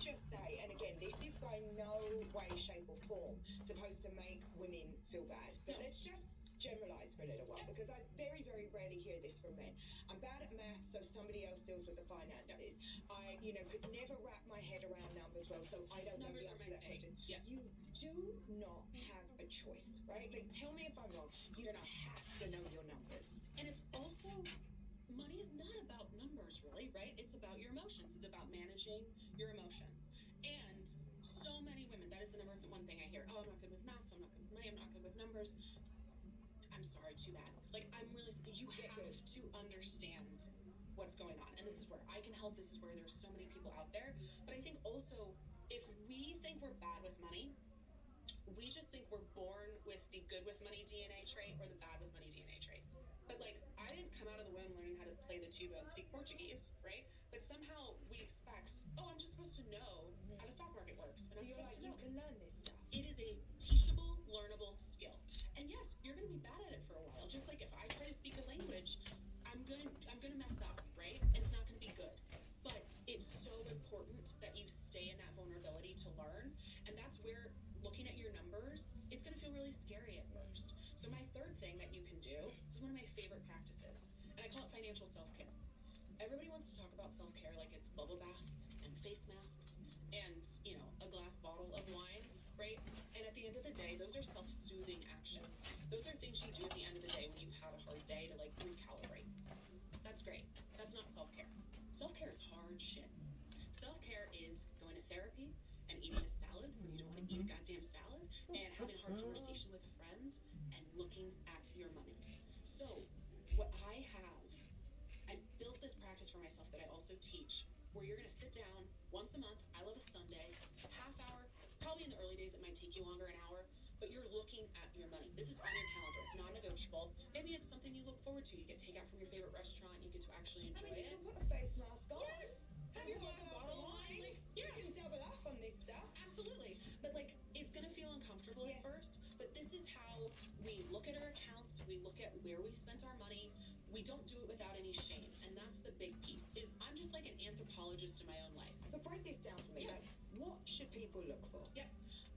just say, and again, this is by no way, shape, or form supposed to make women feel bad, but let's just generalize for a little while, because I very, very rarely hear this from men. I'm bad at math, so somebody else deals with the finances. I, could never wrap my head around numbers well, so I don't know the answer to that question. You do not have a choice, right? Like, tell me if I'm wrong. You don't have to know your numbers. And it's also, money is not about numbers, really, right? It's about your emotions. It's about managing your emotions. And so many women, that is the number one thing I hear. Oh, I'm not good with math, so I'm not good with money, I'm not good with numbers. I'm sorry, too bad. Like, I'm really, you have to understand what's going on. And this is where I can help. This is where there's so many people out there. But I think also, if we think we're bad with money, we just think we're born with the good with money DNA trait or the bad with money DNA trait. But like, I didn't come out of the womb learning how to play the tuba and speak Portuguese, right? But somehow we expect, oh, I'm just supposed to know how the stock market works. And so you're like, you can learn this stuff. It is a teachable, learnable skill. And yes, you're going to be bad at it for a while. Just like if I try to speak a language, I'm gonna mess up, right? It's not going to be good. But it's so important that you stay in that vulnerability to learn. And that's where looking at your numbers, it's going to feel really scary at first. So my third thing that you can do, this is one of my favorite practices, and I call it financial self-care. Everybody wants to talk about self-care like it's bubble baths and face masks and, a glass bottle of wine, right? And at the end of the day, those are self-soothing actions. Those are things you do at the end of the day when you've had a hard day to like recalibrate. That's great. That's not self-care. Self-care is hard shit. Self-care is going to therapy and eating a salad when you don't want to eat a goddamn salad, and having a hard conversation with a friend and looking at your money. So what I built this practice for myself that I also teach, where you're going to sit down once a month. I love a Sunday, half hour, probably in the early days it might take you longer, an hour, but you're looking at your money. This is on your calendar. It's non-negotiable. Maybe it's something you look forward to. You get takeout from your favorite restaurant. You get to actually enjoy it. You can put a face mask on. Yes. Have your glass bottle of wine. Like, you can double up on this stuff. Absolutely. But like, it's going to feel uncomfortable at first, but this is how we look at our accounts. We look at where we spent our money. We don't do it without any shame. And that's the big piece, is I'm just like an anthropologist in my own life. But break this down for me. Like, what should people look for? Yep.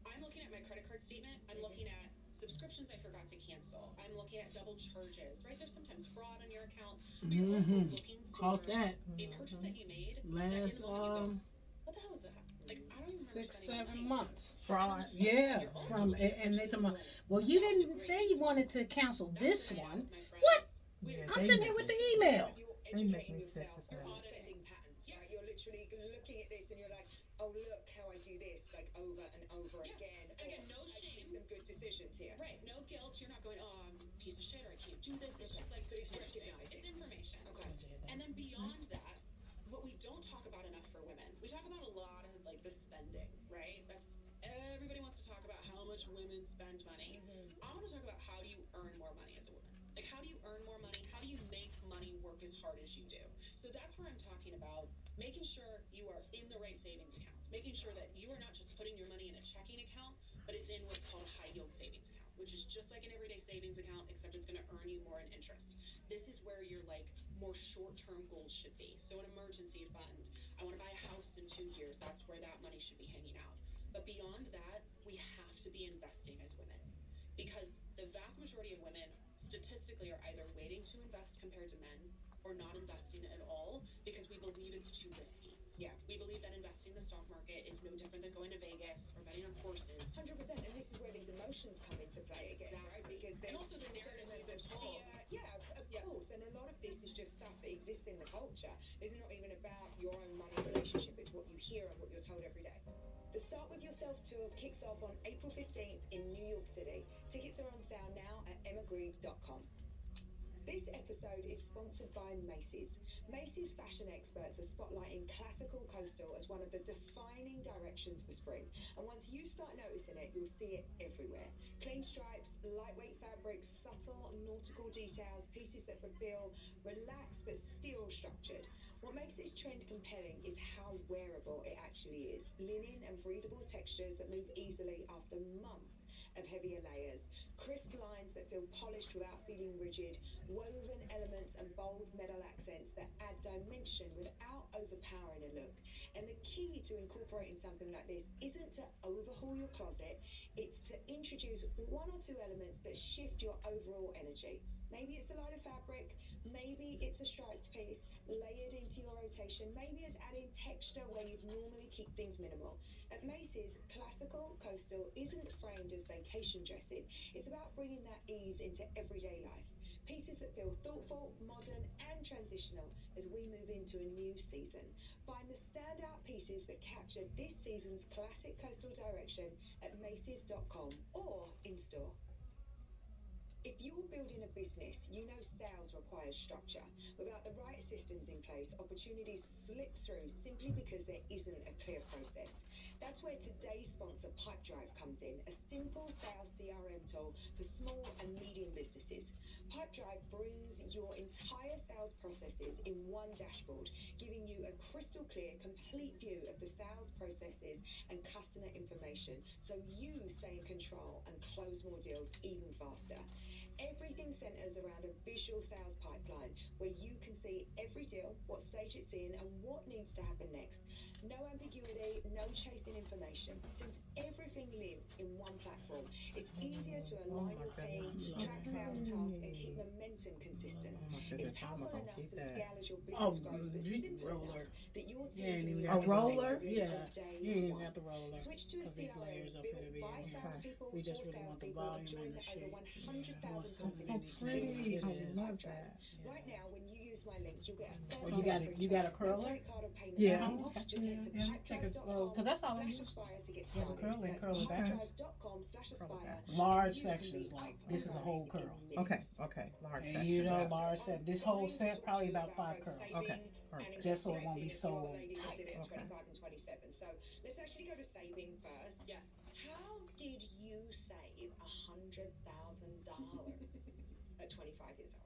I'm looking at my credit card statement. I'm looking at subscriptions I forgot to cancel. I'm looking at double charges, right? There's sometimes fraud on your account. But you're also looking for a purchase that you made. Last, what the hell was that? Like, I don't even remember 6-7 months. Fraud. Yeah. And they come up, well, you didn't say you wanted to cancel this one. What? Yeah, I'm sitting here with the email. You're educating yourself on spending patterns, right? You're literally looking at this and you're like, oh, look how I do this, like over and over again. And again, no shame. Some good decisions here. Right, no guilt. You're not going, oh, I'm a piece of shit or I can't do this. It's just like, it's recognizing. It's information. Okay. And then beyond that, what we don't talk about enough for women, we talk about a lot of like the spending, right? That's, everybody wants to talk about how much women spend money. I want to talk about how do you earn more money as a woman. Like, how do you earn more money? How do you make money work as hard as you do? So that's where I'm talking about making sure you are in the right savings accounts, making sure that you are not just putting your money in a checking account, but it's in what's called a high yield savings account, which is just like an everyday savings account, except it's going to earn you more in interest. This is where your like more short-term goals should be. So an emergency fund, I want to buy a house in 2 years. That's where that money should be hanging out. But beyond that, we have to be investing as women, because the vast majority of women statistically are either waiting to invest compared to men or not investing at all because we believe it's too risky. Yeah. We believe that investing in the stock market is no different than going to Vegas or betting on horses. 100%. And this is where these emotions come into play again, right? Because and also the narratives we've been told. Of course. And a lot of this is just stuff that exists in the culture. It's not even about your own money relationship. It's what you hear and what you're told every day. The Start With Yourself tour kicks off on April 15th in New York City. Tickets are on sale now at emmagreed.com. This episode is sponsored by Macy's. Macy's fashion experts are spotlighting classical coastal as one of the defining directions for spring. And once you start noticing it, you'll see it everywhere. Clean stripes, lightweight fabrics, subtle nautical details, pieces that feel relaxed but still structured. What makes this trend compelling is how wearable it actually is. Linen and breathable textures that move easily after months of heavier layers. Crisp lines that feel polished without feeling rigid. woven elements and bold metal accents that add dimension without overpowering a look. And the key to incorporating something like this isn't to overhaul your closet, it's to introduce one or two elements that shift your overall energy. Maybe it's a lighter fabric, maybe it's a striped piece layered into your rotation, maybe it's adding texture where you'd normally keep things minimal. At Macy's, classical coastal isn't framed as vacation dressing, it's about bringing that ease into everyday life. Pieces that feel thoughtful, modern, and transitional as we move into a new season. Find the standout pieces that capture this season's classic coastal direction at Macy's.com or in store. If you're building a business, you know sales requires structure. Without the right systems in place, opportunities slip through simply because there isn't a clear process. That's where today's sponsor Pipedrive comes in, a simple sales CRM tool for small and medium businesses. Pipedrive brings your entire sales processes in one dashboard, giving you a crystal clear, complete view of the sales processes and customer information, so you stay in control and close more deals even faster. Everything centers around a visual sales pipeline where you can see every deal, what stage it's in, and what needs to happen next. No ambiguity, no chasing information. Since everything lives in one platform, it's easier to align your team, track sales tasks, and keep momentum consistent. It's powerful enough to scale as your business grows, but simple enough that your team can use a it roller? effectively Yeah, from day you ain't even one. got the roller. Switch to a Because these CRM layers up built here to be by in here. salespeople We for just really want the salespeople and volume join and the the over shape. 100,000 So companies pretty. using I love Pipedrive. that. Right now, when you use my link, you'll get a Oh, $30 you got it. free You got a trial. No curler? credit card or payment Yeah. needed. Okay. Just head to Yeah. Take a because that's all I use. pipedrive.com/aspire to get There's a started. curl and That's curl it back. pipedrive.com/aspire. Large You can sections, be like up this is a and whole running curl. in Okay, minutes. okay, large And section. you know, yeah. large set. This whole set probably about 5 curls. Okay, And perfect. Just so it won't be investing if you're so the lady that did it at tight. 25 and 27. So let's actually go to saving first. Yeah. How did you save $100,000 at 25 years old?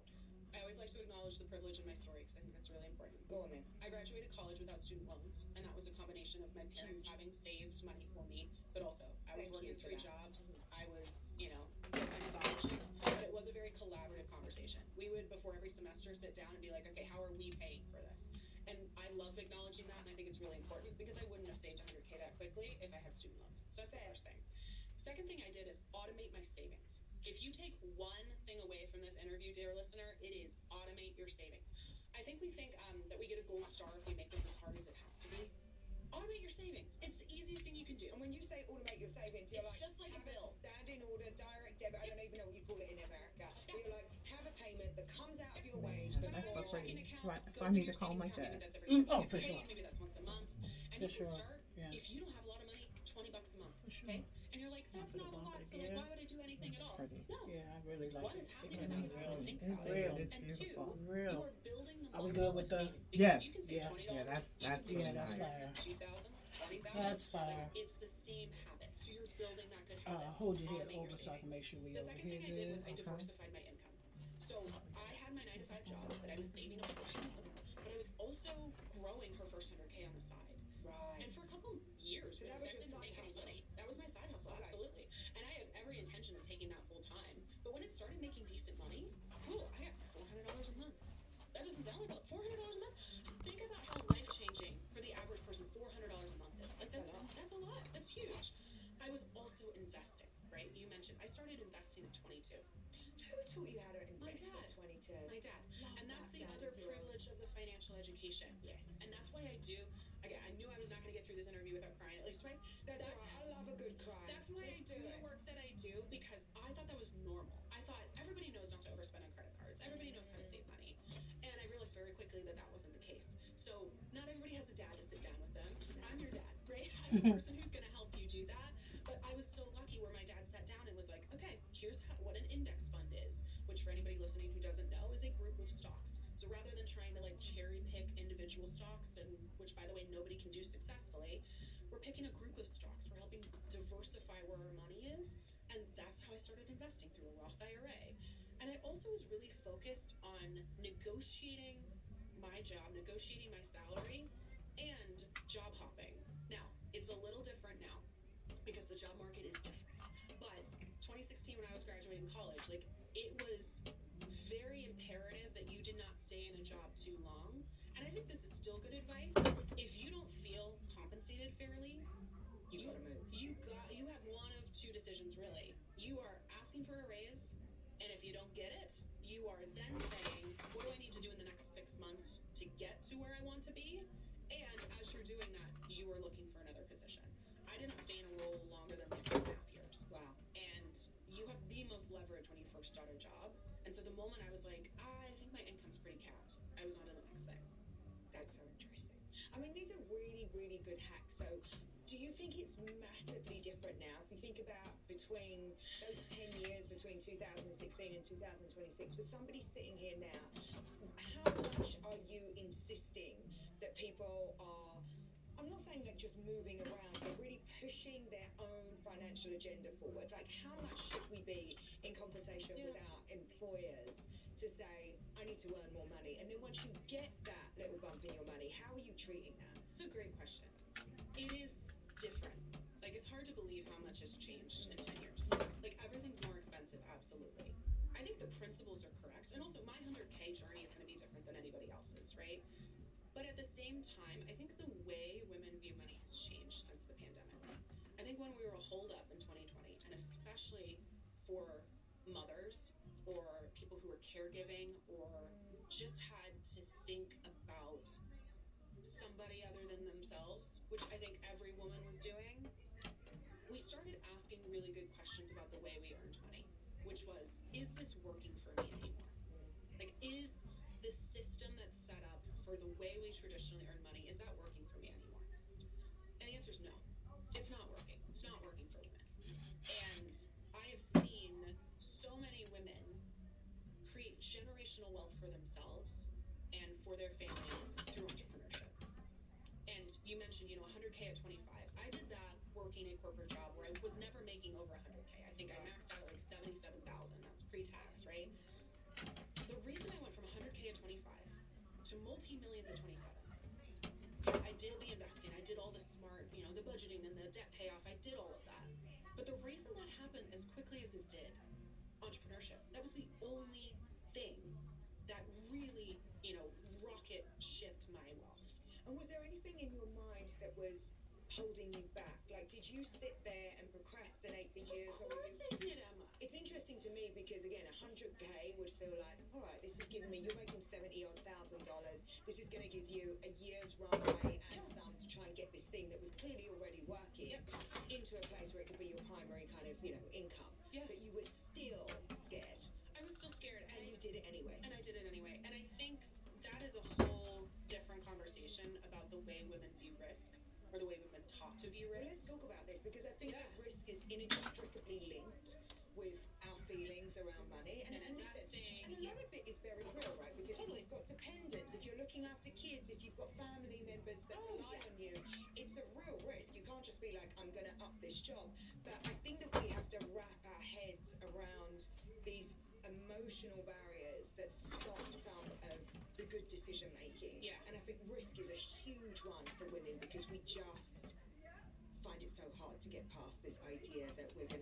I always like to acknowledge the privilege in my story because I think that's really important. Go on then. I graduated college without student loans, and that was a combination of my parents Huge. having saved money for me, but also I was Thank working you for 3 that. jobs. I was, getting my scholarships, but it was a very collaborative conversation. We would, before every semester, sit down and be like, okay, how are we paying for this? And I love acknowledging that, and I think it's really important because I wouldn't have saved 100K that quickly if I had student loans. So that's the first thing. Second thing I did is automate my savings. If you take one thing away from this interview, dear listener, it is automate your savings. I think we think that we get a gold star if we make this as hard as it has to be. Automate your savings. It's the easiest thing you can do. And when you say automate your savings, you're It's like, just like a have bill. standing order, direct debit. I don't even know what you call it in America. Where you're like, have a payment that comes out of your wage Come out of before. your checking account, Right, so goes I to need your to call savings my account. Maybe dad. that's every time you Oh, get for paid. sure. Maybe that's once a month. And For you can sure. start, Yeah. if you don't have a lot of money, $20 a month. For sure. Okay? And you're like, that's I'll not put a a lot, bump so again. like, why would I do anything at all? Pretty. No. Yeah, I really like One, it. it's happening It without can you be having to real. think It about really it. is And beautiful. 2, Real. you are building the Are we muscle good of with the- saving. Because Yes. you can save Yeah. $20. Yeah, that's you can save really that's nice. fire. 2,000, 40,000. That's fire. It's the same habit. So you're building that good habit. Hold your head Automate your over so I can savings. make sure we The over second here thing I did was good. I diversified my income. So I had my 9-to-5 job that I was saving a portion of, but I was also growing her first 100K on the side. Right. And for a couple years, So that was your didn't side make any hustle? money. That was my side hustle, Okay. absolutely. And I had every intention of taking that full time. But when it started making decent money, cool, I got $400 a month. That doesn't sound like $400 a month. Think about how life changing for the average person $400 a month is. Like That's a lot. that's a lot. That's huge. I was also investing, right? You mentioned I started investing at 22. Who taught you how to invest dad. at 22? My dad. Love And that's that the dad other of yours. privilege of the financial education. Yes. And that's why I do. Again, I knew I was not going to get through this interview without crying at least twice. That's all right. I love a good cry. That's why Let's I do it. the work that I do because I thought that was normal. I thought everybody knows not to overspend on credit cards. Everybody knows how to save money. And I realized very quickly that that wasn't the case. So not everybody has a dad to sit down with them. I'm your dad, right? I'm the person who's going to help you do that. But I was so lucky where my dad sat down and was like, okay, here's what an index fund is, which for anybody listening who doesn't know is a group of stocks. So rather than trying to like cherry pick individual stocks, and which by the way nobody can do successfully, we're picking a group of stocks. We're helping diversify where our money is, and that's how I started investing through a Roth IRA. And I also was really focused on negotiating my job, negotiating my salary, and job hopping. Now, it's a little different now because the job market is different. But 2016, when I was graduating college, like it was very imperative that you did not stay in a job too long. And I think this is still good advice. If you don't feel compensated fairly, You gotta move. you have one of two decisions really. You are asking for a raise, and if you don't get it, you are then saying, what do I need to do in the next 6 months to get to where I want to be? And as you're doing that, you are looking for another position. I did not stay in a role longer than like 2.5 years. Wow. And you have the most leverage when you first start a job. And so the moment I was like, I think my income's pretty capped, I was on to the next thing. That's so interesting. I mean, these are really, really good hacks. So, do you think it's massively different now? If you think about between those 10 years, between 2016 and 2026, for somebody sitting here now, how much are you insisting that people are, I'm not saying like just moving around, but really pushing their own financial agenda forward? Like, how much should we be in conversation with our employers to say, I need to earn more money? And then once you get that little bump in your money, how are you treating that? It's a great question. It is different. Like, it's hard to believe how much has changed in 10 years. Like, everything's more expensive, absolutely. I think the principles are correct. And also, my 100K journey is going to be different than anybody else's, right? But at the same time, I think the way women view money has changed since the pandemic. I think when we were holed up in 2020, and especially for mothers or people who were caregiving or just had to think about somebody other than themselves, which I think every woman was doing, we started asking really good questions about the way we earned money, which was, is this working for me anymore? Like, is the system that's set up for the way we traditionally earn money, is that working for me anymore? And the answer is no. It's not working. It's not working for women. And I have seen so many women create generational wealth for themselves and for their families through entrepreneurship. And you mentioned, 100K at 25. I did that working a corporate job where I was never making over 100K. I think I maxed out at like 77,000. That's pre-tax, right? The reason I went from 100K at 25 to multi-millions at 27. I did the investing, I did all the smart, the budgeting and the debt payoff. I did all of that. But the reason that happened as quickly as it did, entrepreneurship, that was the only thing that really, rocket shipped my wealth. And was there anything in your mind that was holding you back? Like, did you sit there and procrastinate for years? Of course I did, Emma. It's interesting to me because, again, 100K would feel like, all right, this is giving me, you're making $70,000. This is going to give you a year's runway and some to try and get this thing that was clearly already working into a place where it could be your primary kind of, income. Yes. But you were still scared. I was still scared. And you did it anyway. And I did it anyway. And I think that is a whole different conversation about the way women view risk, or the way we've been taught to view Well, let's risk. talk about this because I think that risk is inextricably linked with our feelings around money and investing. And a lot of it is very real, right? Because if you've got dependents, if you're looking after kids, if you've got family members that rely on you, it's a real risk. You can't just be like, I'm going to up this job. But I think that we have to wrap our heads around these emotional barriers that stop some of the good decision making. Yeah. And I think risk is a huge one for women because we just find it so hard to get past this idea that we're going